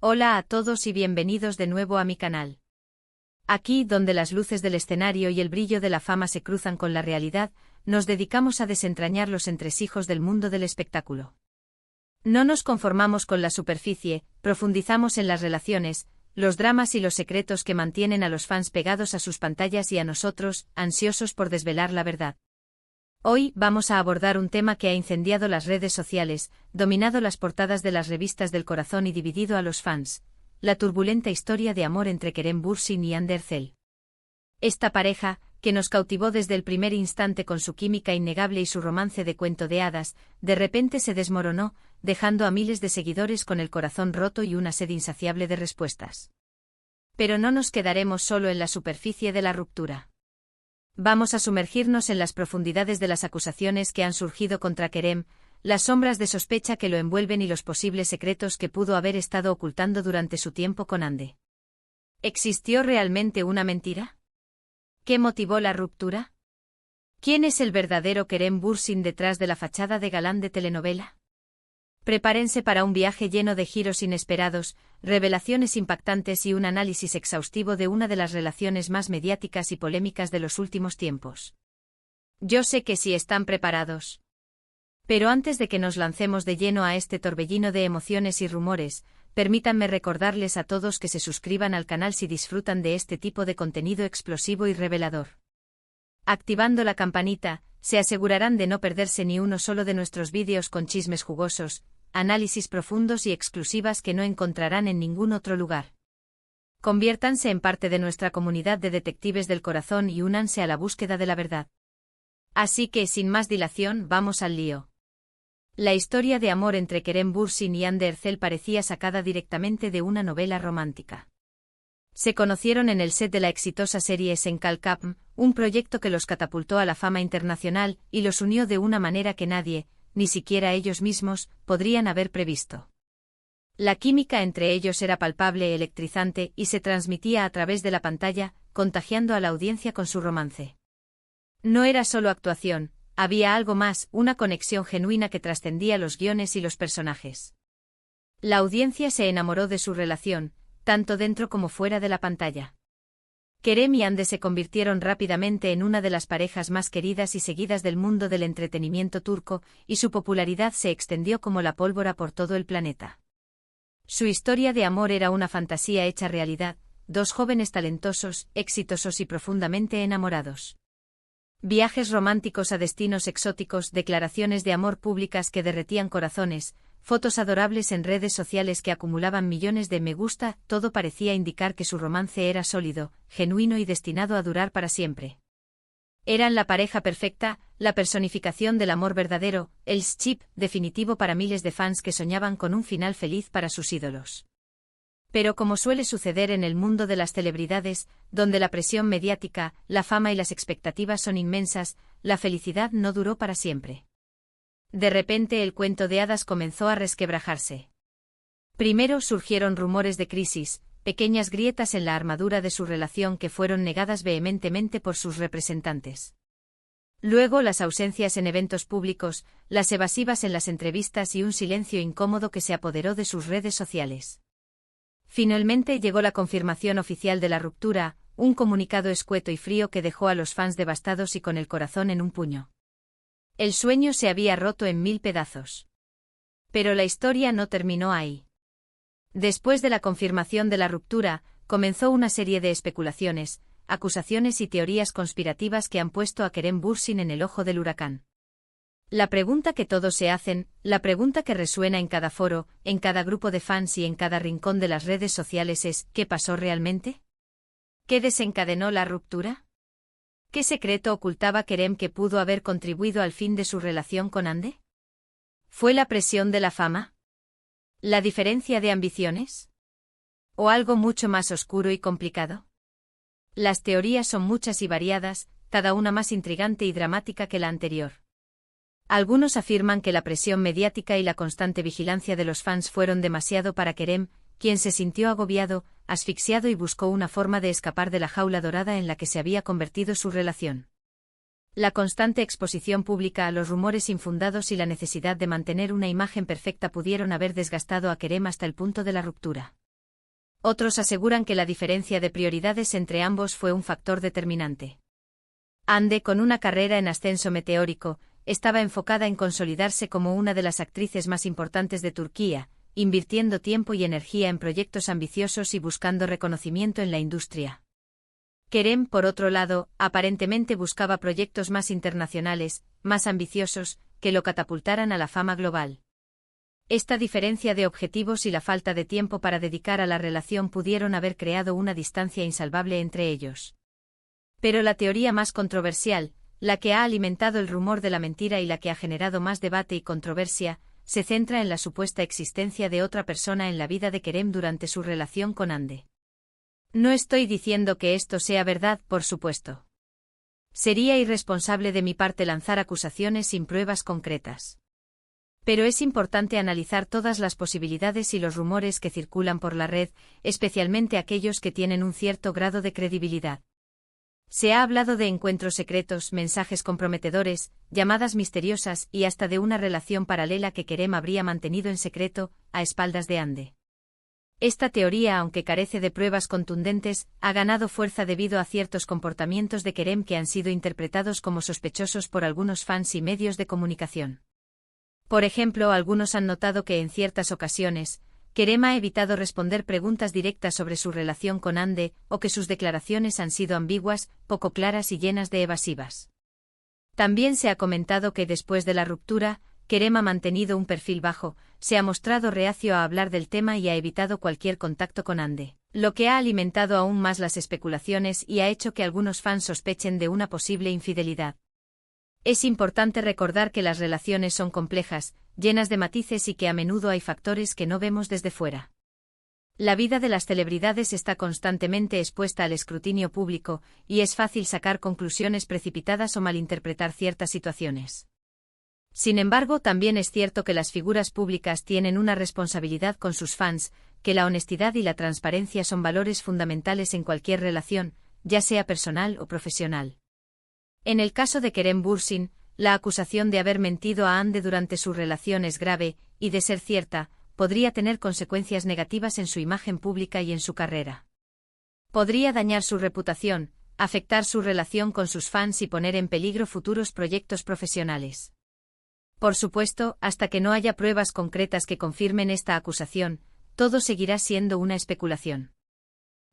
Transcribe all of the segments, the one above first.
Hola a todos y bienvenidos de nuevo a mi canal. Aquí, donde las luces del escenario y el brillo de la fama se cruzan con la realidad, nos dedicamos a desentrañar los entresijos del mundo del espectáculo. No nos conformamos con la superficie, profundizamos en las relaciones, los dramas y los secretos que mantienen a los fans pegados a sus pantallas y a nosotros, ansiosos por desvelar la verdad. Hoy vamos a abordar un tema que ha incendiado las redes sociales, dominado las portadas de las revistas del corazón y dividido a los fans: la turbulenta historia de amor entre Kerem Bürsin y Hande Erçel. Esta pareja, que nos cautivó desde el primer instante con su química innegable y su romance de cuento de hadas, de repente se desmoronó, dejando a miles de seguidores con el corazón roto y una sed insaciable de respuestas. Pero no nos quedaremos solo en la superficie de la ruptura. Vamos a sumergirnos en las profundidades de las acusaciones que han surgido contra Kerem, las sombras de sospecha que lo envuelven y los posibles secretos que pudo haber estado ocultando durante su tiempo con Hande. ¿Existió realmente una mentira? ¿Qué motivó la ruptura? ¿Quién es el verdadero Kerem Bürsin detrás de la fachada de galán de telenovela? Prepárense para un viaje lleno de giros inesperados, revelaciones impactantes y un análisis exhaustivo de una de las relaciones más mediáticas y polémicas de los últimos tiempos. Yo sé que sí están preparados. Pero antes de que nos lancemos de lleno a este torbellino de emociones y rumores, permítanme recordarles a todos que se suscriban al canal si disfrutan de este tipo de contenido explosivo y revelador. Activando la campanita, se asegurarán de no perderse ni uno solo de nuestros vídeos con chismes jugosos, análisis profundos y exclusivas que no encontrarán en ningún otro lugar. Conviértanse en parte de nuestra comunidad de detectives del corazón y únanse a la búsqueda de la verdad. Así que, sin más dilación, vamos al lío. La historia de amor entre Kerem Bürsin y Hande Erçel parecía sacada directamente de una novela romántica. Se conocieron en el set de la exitosa serie Sen Kalkapm, un proyecto que los catapultó a la fama internacional y los unió de una manera que nadie, ni siquiera ellos mismos, podrían haber previsto. La química entre ellos era palpable, electrizante y se transmitía a través de la pantalla, contagiando a la audiencia con su romance. No era solo actuación, había algo más, una conexión genuina que trascendía los guiones y los personajes. La audiencia se enamoró de su relación, tanto dentro como fuera de la pantalla. Kerem y Hande se convirtieron rápidamente en una de las parejas más queridas y seguidas del mundo del entretenimiento turco, y su popularidad se extendió como la pólvora por todo el planeta. Su historia de amor era una fantasía hecha realidad, dos jóvenes talentosos, exitosos y profundamente enamorados. Viajes románticos a destinos exóticos, declaraciones de amor públicas que derretían corazones, fotos adorables en redes sociales que acumulaban millones de me gusta, todo parecía indicar que su romance era sólido, genuino y destinado a durar para siempre. Eran la pareja perfecta, la personificación del amor verdadero, el chip definitivo para miles de fans que soñaban con un final feliz para sus ídolos. Pero como suele suceder en el mundo de las celebridades, donde la presión mediática, la fama y las expectativas son inmensas, la felicidad no duró para siempre. De repente el cuento de hadas comenzó a resquebrajarse. Primero surgieron rumores de crisis, pequeñas grietas en la armadura de su relación que fueron negadas vehementemente por sus representantes. Luego las ausencias en eventos públicos, las evasivas en las entrevistas y un silencio incómodo que se apoderó de sus redes sociales. Finalmente llegó la confirmación oficial de la ruptura, un comunicado escueto y frío que dejó a los fans devastados y con el corazón en un puño. El sueño se había roto en 1000 pedazos. Pero la historia no terminó ahí. Después de la confirmación de la ruptura, comenzó una serie de especulaciones, acusaciones y teorías conspirativas que han puesto a Kerem Bürsin en el ojo del huracán. La pregunta que todos se hacen, la pregunta que resuena en cada foro, en cada grupo de fans y en cada rincón de las redes sociales es: ¿qué pasó realmente? ¿Qué desencadenó la ruptura? ¿Qué secreto ocultaba Kerem que pudo haber contribuido al fin de su relación con Hande? ¿Fue la presión de la fama? ¿La diferencia de ambiciones? ¿O algo mucho más oscuro y complicado? Las teorías son muchas y variadas, cada una más intrigante y dramática que la anterior. Algunos afirman que la presión mediática y la constante vigilancia de los fans fueron demasiado para Kerem, quien se sintió agobiado, asfixiado y buscó una forma de escapar de la jaula dorada en la que se había convertido su relación. La constante exposición pública a los rumores infundados y la necesidad de mantener una imagen perfecta pudieron haber desgastado a Kerem hasta el punto de la ruptura. Otros aseguran que la diferencia de prioridades entre ambos fue un factor determinante. Hande, con una carrera en ascenso meteórico, estaba enfocada en consolidarse como una de las actrices más importantes de Turquía, invirtiendo tiempo y energía en proyectos ambiciosos y buscando reconocimiento en la industria. Kerem, por otro lado, aparentemente buscaba proyectos más internacionales, más ambiciosos, que lo catapultaran a la fama global. Esta diferencia de objetivos y la falta de tiempo para dedicar a la relación pudieron haber creado una distancia insalvable entre ellos. Pero la teoría más controversial, la que ha alimentado el rumor de la mentira y la que ha generado más debate y controversia, se centra en la supuesta existencia de otra persona en la vida de Kerem durante su relación con Hande. No estoy diciendo que esto sea verdad, por supuesto. Sería irresponsable de mi parte lanzar acusaciones sin pruebas concretas. Pero es importante analizar todas las posibilidades y los rumores que circulan por la red, especialmente aquellos que tienen un cierto grado de credibilidad. Se ha hablado de encuentros secretos, mensajes comprometedores, llamadas misteriosas y hasta de una relación paralela que Kerem habría mantenido en secreto, a espaldas de Hande. Esta teoría, aunque carece de pruebas contundentes, ha ganado fuerza debido a ciertos comportamientos de Kerem que han sido interpretados como sospechosos por algunos fans y medios de comunicación. Por ejemplo, algunos han notado que en ciertas ocasiones, Kerem ha evitado responder preguntas directas sobre su relación con Hande, o que sus declaraciones han sido ambiguas, poco claras y llenas de evasivas. También se ha comentado que después de la ruptura, Kerem ha mantenido un perfil bajo, se ha mostrado reacio a hablar del tema y ha evitado cualquier contacto con Hande, lo que ha alimentado aún más las especulaciones y ha hecho que algunos fans sospechen de una posible infidelidad. Es importante recordar que las relaciones son complejas, llenas de matices y que a menudo hay factores que no vemos desde fuera. La vida de las celebridades está constantemente expuesta al escrutinio público, y es fácil sacar conclusiones precipitadas o malinterpretar ciertas situaciones. Sin embargo, también es cierto que las figuras públicas tienen una responsabilidad con sus fans, que la honestidad y la transparencia son valores fundamentales en cualquier relación, ya sea personal o profesional. En el caso de Kerem Bürsin, la acusación de haber mentido a Hande durante su relación es grave, y de ser cierta, podría tener consecuencias negativas en su imagen pública y en su carrera. Podría dañar su reputación, afectar su relación con sus fans y poner en peligro futuros proyectos profesionales. Por supuesto, hasta que no haya pruebas concretas que confirmen esta acusación, todo seguirá siendo una especulación.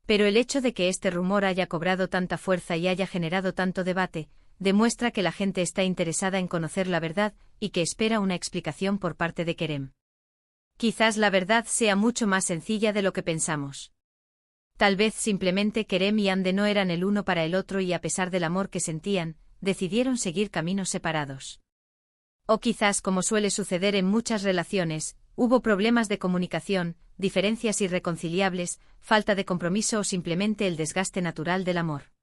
Pero el hecho de que este rumor haya cobrado tanta fuerza y haya generado tanto debate, demuestra que la gente está interesada en conocer la verdad y que espera una explicación por parte de Kerem. Quizás la verdad sea mucho más sencilla de lo que pensamos. Tal vez simplemente Kerem y Hande no eran el uno para el otro y a pesar del amor que sentían, decidieron seguir caminos separados. O quizás, como suele suceder en muchas relaciones, hubo problemas de comunicación, diferencias irreconciliables, falta de compromiso o simplemente el desgaste natural del amor.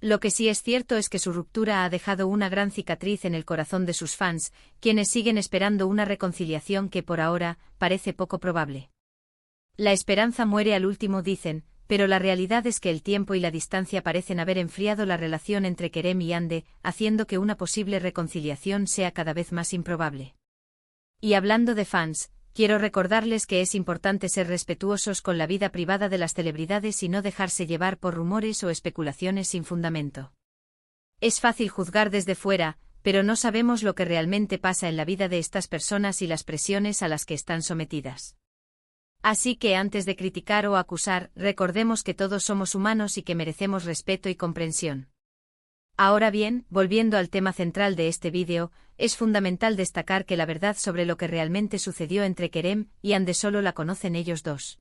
Lo que sí es cierto es que su ruptura ha dejado una gran cicatriz en el corazón de sus fans, quienes siguen esperando una reconciliación que por ahora parece poco probable. La esperanza muere al último, dicen, pero la realidad es que el tiempo y la distancia parecen haber enfriado la relación entre Kerem y Hande, haciendo que una posible reconciliación sea cada vez más improbable. Y hablando de fans, quiero recordarles que es importante ser respetuosos con la vida privada de las celebridades y no dejarse llevar por rumores o especulaciones sin fundamento. Es fácil juzgar desde fuera, pero no sabemos lo que realmente pasa en la vida de estas personas y las presiones a las que están sometidas. Así que antes de criticar o acusar, recordemos que todos somos humanos y que merecemos respeto y comprensión. Ahora bien, volviendo al tema central de este vídeo, es fundamental destacar que la verdad sobre lo que realmente sucedió entre Kerem y Hande solo la conocen ellos dos.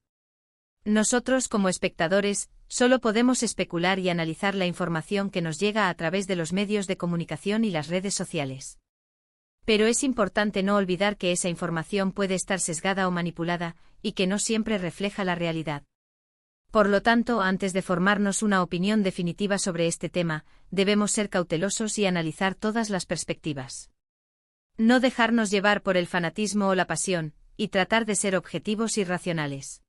Nosotros, como espectadores, solo podemos especular y analizar la información que nos llega a través de los medios de comunicación y las redes sociales. Pero es importante no olvidar que esa información puede estar sesgada o manipulada, y que no siempre refleja la realidad. Por lo tanto, antes de formarnos una opinión definitiva sobre este tema, debemos ser cautelosos y analizar todas las perspectivas. No dejarnos llevar por el fanatismo o la pasión, y tratar de ser objetivos y racionales.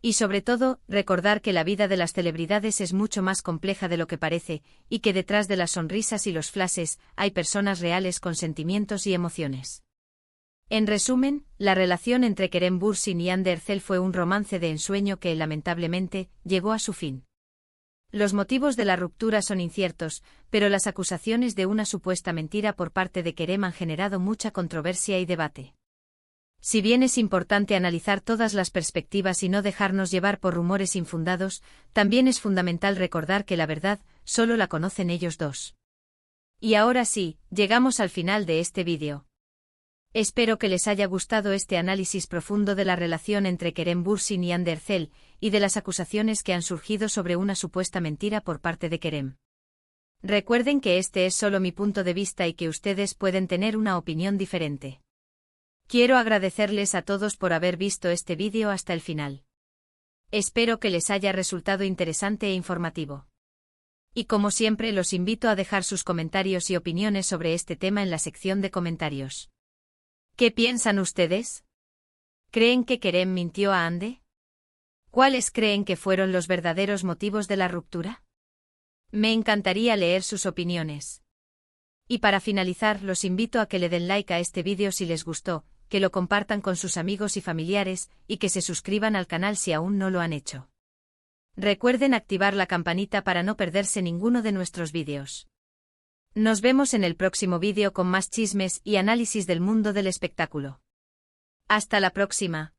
Y sobre todo, recordar que la vida de las celebridades es mucho más compleja de lo que parece, y que detrás de las sonrisas y los flashes, hay personas reales con sentimientos y emociones. En resumen, la relación entre Kerem Bürsin y Hande Erçel fue un romance de ensueño que, lamentablemente, llegó a su fin. Los motivos de la ruptura son inciertos, pero las acusaciones de una supuesta mentira por parte de Kerem han generado mucha controversia y debate. Si bien es importante analizar todas las perspectivas y no dejarnos llevar por rumores infundados, también es fundamental recordar que la verdad solo la conocen ellos dos. Y ahora sí, llegamos al final de este vídeo. Espero que les haya gustado este análisis profundo de la relación entre Kerem Bürsin y Hande Erçel, y de las acusaciones que han surgido sobre una supuesta mentira por parte de Kerem. Recuerden que este es solo mi punto de vista y que ustedes pueden tener una opinión diferente. Quiero agradecerles a todos por haber visto este vídeo hasta el final. Espero que les haya resultado interesante e informativo. Y como siempre los invito a dejar sus comentarios y opiniones sobre este tema en la sección de comentarios. ¿Qué piensan ustedes? ¿Creen que Kerem mintió a Hande? ¿Cuáles creen que fueron los verdaderos motivos de la ruptura? Me encantaría leer sus opiniones. Y para finalizar, los invito a que le den like a este vídeo si les gustó, que lo compartan con sus amigos y familiares, y que se suscriban al canal si aún no lo han hecho. Recuerden activar la campanita para no perderse ninguno de nuestros vídeos. Nos vemos en el próximo vídeo con más chismes y análisis del mundo del espectáculo. Hasta la próxima.